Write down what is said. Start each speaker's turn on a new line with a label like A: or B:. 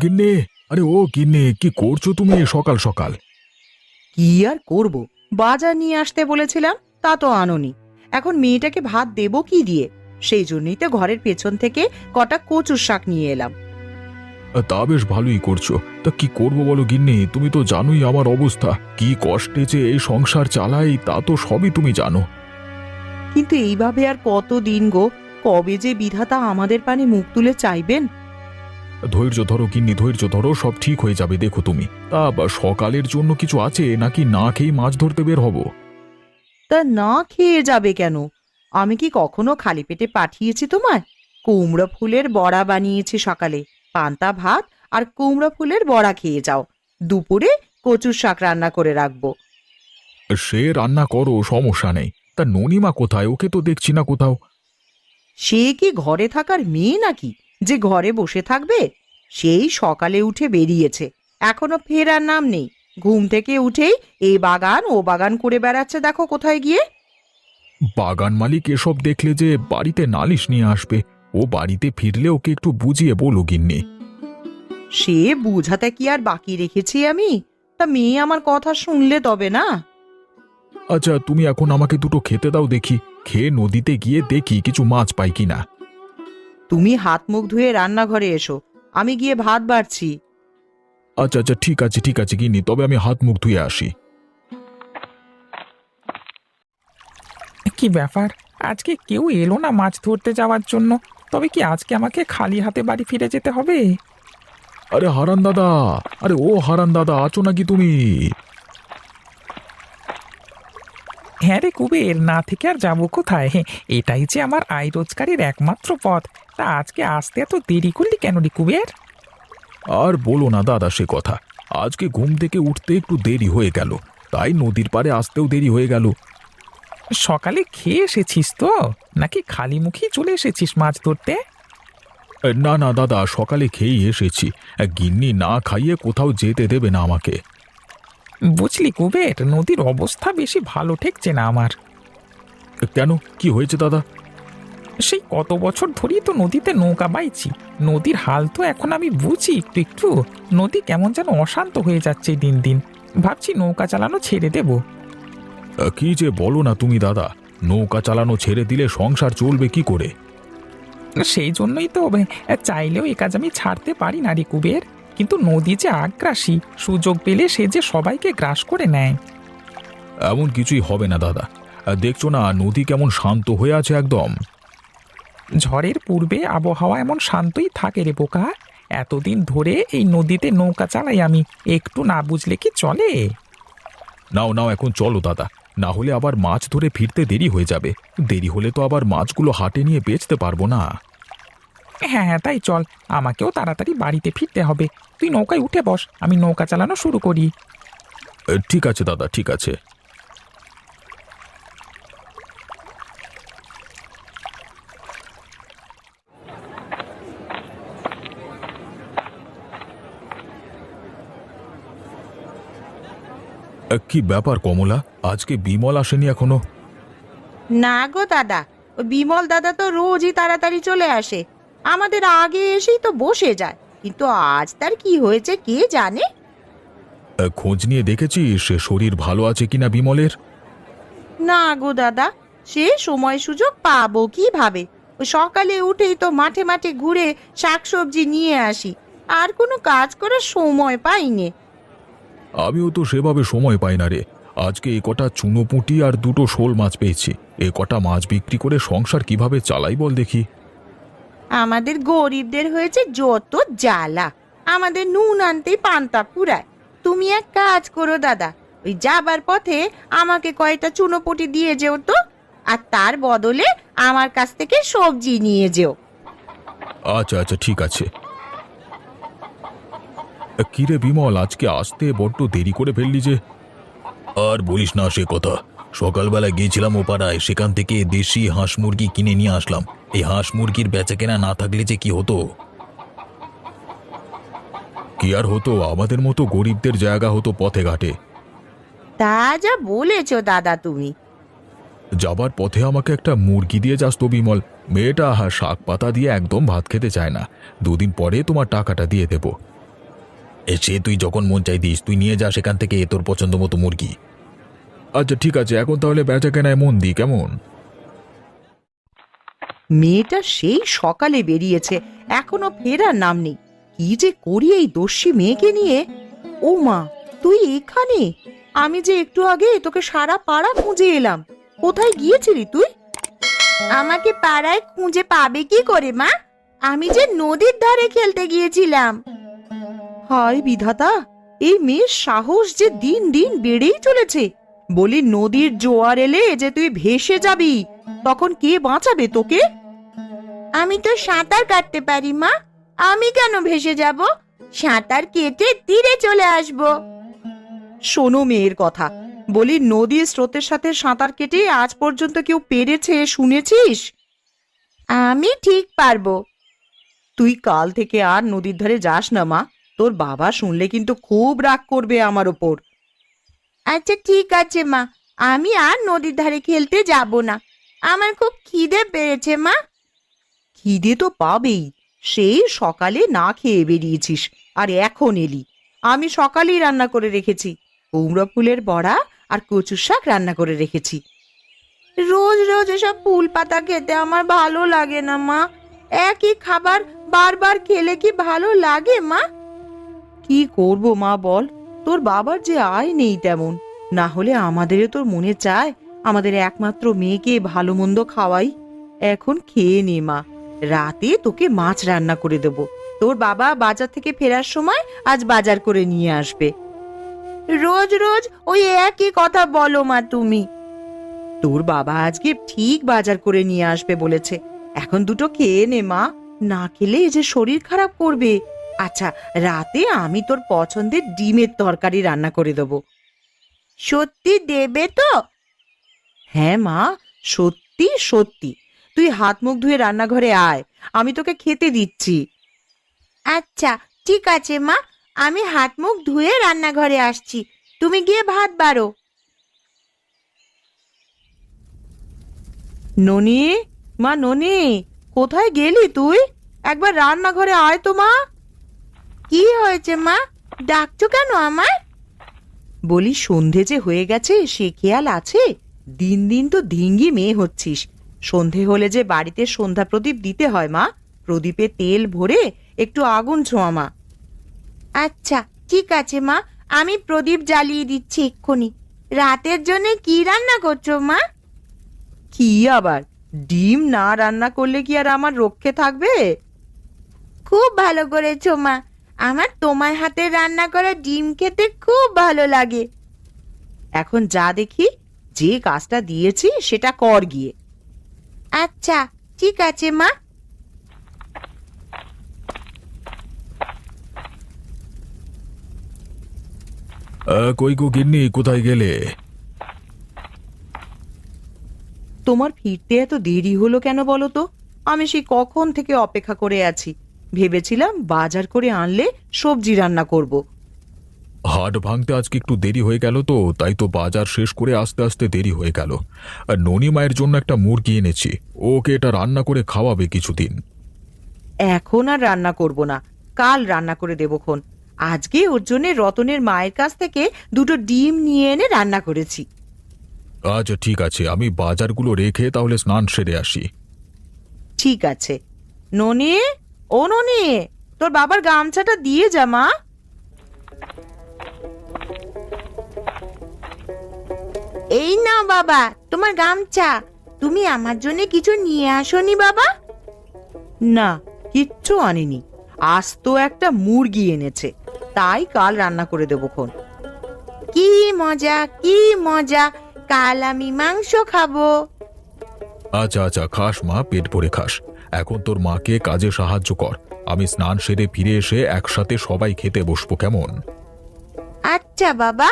A: গিন্নি, আরে ও গিন্নি, কি করছো তুমি এ সকাল সকাল?
B: কি আর করব, বাজার নিয়ে আসতে বলেছিলাম, তা তো আনোনি। এখন মেয়েটাকে ভাত দেবো কি দিয়ে? সেই জন্যই তো ঘরের পেছন থেকে কটা কচুর শাক নিয়ে এলাম।
A: তা বেশ ভালোই করছো। তা কি করবো বলো গিন্নি, তুমি তো জানোই আমার অবস্থা, কি কষ্টে যে এই সংসার চালাই তা তো সবই তুমি জানো।
B: কিন্তু এইভাবে আর কতদিন গো? কবে যে বিধাতা আমাদের পানে মুখ তুলে চাইবেন?
A: ধৈর্য ধরো গিন্নি, ধৈর্য ধরো, সব ঠিক হয়ে যাবে, দেখো তুমি। তা সকালের জন্য কিছু আছে নাকি না খেয়ে মাছ ধরতে বের হব?
B: তা না খেয়ে যাবে কেন? আমি কি কখনো খালি পেটে পাঠিয়েছি তোমায়? কুমড়ো ফুলের বড়া বানিয়েছি সকালে, পান্তা ভাত আর কুমড়ো ফুলের বড়া খেয়ে যাও। দুপুরে কচুর শাক রান্না করে রাখবো।
A: সে রান্না করো, সমস্যা নেই। তা ননিমা কোথায়? ওকে তো দেখছি না কোথাও।
B: সে কি ঘরে থাকার মেয়ে নাকি যে ঘরে বসে থাকবে? সেই সকালে উঠে বেরিয়েছে, এখনো ফেরার নাম নেই। ঘুম থেকে উঠেই এই বাগান ও বাগান করে বেড়াচ্ছে, দেখো কোথায় গিয়ে।
A: বাগান মালিক এসব দেখলে যে বাড়িতে নালিশ নিয়ে আসবে। ও বাড়িতে ফিরলে ওকে একটু বুঝিয়ে বলো গিন্নি।
B: সে বুঝাতে কি আর বাকি রেখেছি আমি? তা মেয়ে আমার কথা শুনলে তবে না।
A: আচ্ছা, তুমি এখন আমাকে দুটো খেতে দাও দেখি। খেয়ে নদীতে গিয়ে দেখি কিছু মাছ পাই কিনা।
B: তুমি হাত মুখ ধুয়ে রান্নাঘরে এসো, আমি গিয়ে ভাত বাড়ছি।
A: আচ্ছা আচ্ছা, ঠিক আছে ঠিক আছে গিন্নি, তবে আমি হাত মুখ ধুয়ে আসি।
C: কি ব্যাপার, আজকে কেউ এলো না মাছ ধরতে যাওয়ার জন্য? তবে কি আজকে আমাকে খালি হাতে বাড়ি ফিরে যেতে হবে?
A: আরে হারান দাদা, আরে ও হারান দাদা, আছো নাকি তুমি?
C: হ্যাঁ রে কুবের, না থেকে আর যাবো কোথায়? এটাই যে আমার আয় রোজগারের একমাত্র পথ। তা আজকে আসতে এত দেরি করলি কেন রে কুবের?
A: আর বলো না দাদা সে কথা। আজকে ঘুম থেকে উঠতে একটু দেরি হয়ে গেল, তাই নদীর পাড়ে আসতেও দেরি হয়ে গেল।
C: সকালে খেয়ে এসেছিস তো, নাকি খালি মুখেই চলে এসেছিস মাছ ধরতে?
A: না না দাদা, সকালে খেয়েই এসেছি। গিন্নি না খাইয়ে কোথাও যেতে দেবে না আমাকে।
C: বুঝলি কুবের, নদীর অবস্থা বেশি ভালো ঠেকছে না আমার।
A: কেন, কি হয়েছে দাদা?
C: সেই কত বছর ধরেই তো নদীতে নৌকা বাইছি, নদীর হাল তো এখন আমি বুঝি একটু একটু। নদী কেমন যেন অশান্ত হয়ে যাচ্ছে দিন দিন। ভাবছি নৌকা চালানো ছেড়ে দেব।
A: কি যে বলো না তুমি দাদা, নৌকা চালানো ছেড়ে দিলে সংসার চলবে কি করে?
C: সেই জন্যই তো চাইলেও এ কাজ আমি ছাড়তে পারি না রে কুবের। কিন্তু নদী যে আগ্রাসী, সুযোগ পেলে সে যে সবাইকে গ্রাস করে নেয়।
A: এমন কিছুই হবে না দাদা। দেখছো না নদী কেমন শান্ত হয়ে আছে একদম।
C: ঝড়ের পূর্বে আবহাওয়া এমন শান্তই থাকে রে বোকা। এতদিন ধরে এই নদীতে নৌকা চালাই আমি, একটু না বুঝলে কি চলে?
A: নাও নাও, এখন চলো দাদা, না হলে আবার মাছ ধরে ফিরতে দেরি হয়ে যাবে। দেরি হলে তো আবার মাছগুলো হাটে নিয়ে বেচতে পারবো না।
C: হ্যাঁ হ্যাঁ, তাই চল, আমাকেও তাড়াতাড়ি বাড়িতে ফিরতে হবে। তুই নৌকায় উঠে বস, আমি নৌকা চালানো শুরু করি।
A: ঠিক আছে দাদা, ঠিক আছে। কি ব্যাপার কমলা, আজকে বিমল আসেনি এখনো?
B: না গো দাদা, ওই বিমল দাদা তো রোজই তাড়াতাড়ি চলে আসে, আমাদের আগে এসেই তো বসে যায়। কিন্তু আজ তার কি হয়েছে কে জানে।
A: খোঁজ নিয়ে দেখেছিস সে শরীর ভালো আছে কিনা বিমলের?
B: না গো দাদা, সে সময় সুযোগ পাবো কিভাবে? ওই সকালে উঠেই তো মাঠে মাঠে ঘুরে শাকসবজি নিয়ে আসি, আর কোনো কাজ করার সময় পাইনি।
A: আমিও তো সেভাবে সময় পাই না রে। আজকে এ কটা চুনোপুঁটি আর দুটো শোল মাছ পেয়েছি। এ কটা মাছ বিক্রি করে সংসার কিভাবে চালাই বল দেখি।
B: আমাদের গরিবদের হয়েছে যত জ্বালা, আমাদের নুন আনতেই পান্তা ফুরায়। তুমি এক কাজ করো দাদা, ওই যাবার পথে আমাকে কয়টা চুনোপুটি দিয়ে যেও তো, আর তার বদলে আমার কাছ থেকে সবজি নিয়ে যেও।
A: আচ্ছা আচ্ছা, ঠিক আছে। কিরে বিমল, আজকে আসতে বড্ড দেরি করে ফেললি যে? আর বলিস না সে কথা। সকালবেলা গিয়েছিলাম ও পাড়ায়, সেখান থেকে দেশি হাঁস মুরগি কিনে নিয়ে আসলাম। এই হাঁস মুরগির বেচাকেনা না থাকলে যে কি হতো। কি আর হতো, আমাদের মতো গরিবদের জায়গা হতো পথে ঘাটে।
B: তা যা বলেছো দাদা তুমি।
A: যাবার পথে আমাকে একটা মুরগি দিয়ে যাস তো বিমল। মেয়েটা শাক পাতা দিয়ে একদম ভাত খেতে চায় না। 2 দিন পরে তোমার টাকাটা দিয়ে দেব। সে তুই যখন মন চাই দিস, তুই নিয়ে যা সেখান থেকে তোর পছন্দ মতো মুরগি। আচ্ছা ঠিক আছে, এখন তাহলে বেচা কেনায় মন দি কেমন?
B: মেয়েটা সেই সকালে বেরিয়েছে, এখনো ফেরার নাম নেই। কি যে করি এই দস্যি মেয়েকে নিয়ে। ও মা, তুই এখানে? আমি যে একটু আগে তোকে সারা পাড়া খুঁজে এলাম। কোথায় গিয়েছিলি তুই? আমাকে পাড়ায় খুঁজে পাবে কি করে মা? আমি যে নদীর ধারে খেলতে গিয়েছিলাম। হায় বিধাতা, এই মেয়ের সাহস যে দিন দিন বেড়েই চলেছে। বলি নদীর জোয়ার এলে যে তুই ভেসে যাবি, তখন কে বাঁচাবে তোকে? আমি তো সাঁতার কাটতে পারি মা, আমি কেন ভেসে যাব? সাঁতার কেটে তীরে চলে আসব। শোনো মেয়ের কথা, বলি নদীর স্রোতের সাথে সাঁতার কেটে আজ পর্যন্ত কেউ পেরেছে শুনেছিস? আমি ঠিক পারবো। তুই কাল থেকে আর নদীর ধারে যাস না মা, তোর বাবা শুনলে কিন্তু খুব রাগ করবে আমার ওপর। আচ্ছা ঠিক আছে মা, আমি আর নদীর ধারে খেলতে যাব না। আমার খুব খিদে পেয়েছে মা। খিদে তো পাবেই, সেই সকালে না খেয়ে বেরিয়েছিস আর এখন এলি। আমি সকালেই রান্না করে রেখেছি, কুমড়ো ফুলের বড়া আর কচুর শাক রান্না করে রেখেছি। রোজ রোজ এসব ফুল পাতা খেতে আমার ভালো লাগে না মা। একই খাবার বারবার খেলে কি ভালো লাগে মা? কি করব মা বল, তোর বাবার যে আয় নেই তেমন। না হলে আমাদেরও তোর মনে চায় আমাদের একমাত্র মেয়েকে ভালো মন্দ খাওয়াই। এখন খেয়ে নে মা, রাতে তোকে মাছ রান্না করে দেব। তোর বাবা বাজার থেকে ফেরার সময় আজ বাজার করে নিয়ে আসবে। রোজ রোজ ওই একই কথা বলো মা তুমি। তোর বাবা আজকে ঠিক বাজার করে নিয়ে আসবে বলেছে। এখন দুটো খেয়ে নে মা, না খেলে এই যে শরীর খারাপ করবে। আচ্ছা, রাতে আমি তোর পছন্দের ডিমের তরকারি রান্না করে দেব। সত্যি দেবে তো? হ্যাঁ মা, সত্যি সত্যি। তুই হাত মুখ ধুয়ে রান্নাঘরে আয়, আমি তোকে খেতে দিচ্ছি। আচ্ছা ঠিক আছে মা, আমি হাত মুখ ধুয়ে রান্নাঘরে আসছি, তুমি গিয়ে ভাত বাড়ো। ননি, মা ননি, কোথায় গেলি তুই? একবার রান্নাঘরে আয় তো মা। কি হয়েছে মা, ডাকছো কেন আমায়? বলি সন্ধে যে হয়ে গেছে সে খেয়াল আছে? দিন দিন তো ধিঙ্গি মেয়ে হচ্ছিস। সন্ধে হলে যে বাড়িতে সন্ধ্যা প্রদীপ দিতে হয় মা, প্রদীপে তেল ভরে একটু আগুন ছোঁয়া মা। আচ্ছা ঠিক আছে মা, আমি প্রদীপ জ্বালিয়ে দিচ্ছি এক্ষুনি। রাতের জন্য কি রান্না করছো মা? কি আবার, ডিম না রান্না করলে কি আর আমার রক্ষে থাকবে? খুব ভালো করেছো মা, আমার তোমার হাতে রান্না করা ডিম খেতে খুব ভালো লাগে। এখন যা দেখি, যে কাজটা দিয়েছি সেটা কর গিয়ে। আচ্ছা ঠিক আছে মা।
A: কই গো গিন্নি, কোথায় গেলে?
B: তোমার ফিরতে এত দেরি হলো কেন বলো তো? আমি সেই কখন থেকে অপেক্ষা করে আছি। ভেবেছিলাম বাজার করে আনলে সবজি রান্না করব।
A: হাট ভাঙতে আজকে একটু দেরি হয়ে গেল, তো তাই তো বাজার শেষ করে আস্তে আস্তে দেরি হয়ে গেল। আর ননি মায়ের জন্য একটা মুরগি এনেছি, ওকে এটা রান্না করে খাওয়াবে কিছুদিন।
B: এখন আর রান্না করব না, কাল রান্না করে দেবক্ষণ। আজকে ওর জন্য রতনের মায়ের কাছ থেকে দুটো ডিম নিয়ে এনে রান্না করেছি।
A: আচ্ছা ঠিক আছে, আমি বাজারগুলো রেখে তাহলে স্নান সেরে আসি।
B: ঠিক আছে। ননি, ও ননি, তোর বাবার গামছাটা দিয়ে যা মা। এই নাও বাবা তোমার গামছা। তুমি আমার জন্য কিছু নিয়ে আসোনি বাবা? না, কিচ্ছু আনিনি। আজ তো একটা মুরগি এনেছে, তাই কাল রান্না করে দেবক্ষণ। কি মজা, কি মজা, কাল আমি মাংস খাবো।
A: আচ্ছা আচ্ছা, খাস মা, পেট ভরে খাস। এখন তোর মাকে কাজে সাহায্য কর, আমি স্নান সেরে ফিরে এসে একসাথে সবাই খেতে বসবো, কেমন?
B: আচ্ছা বাবা।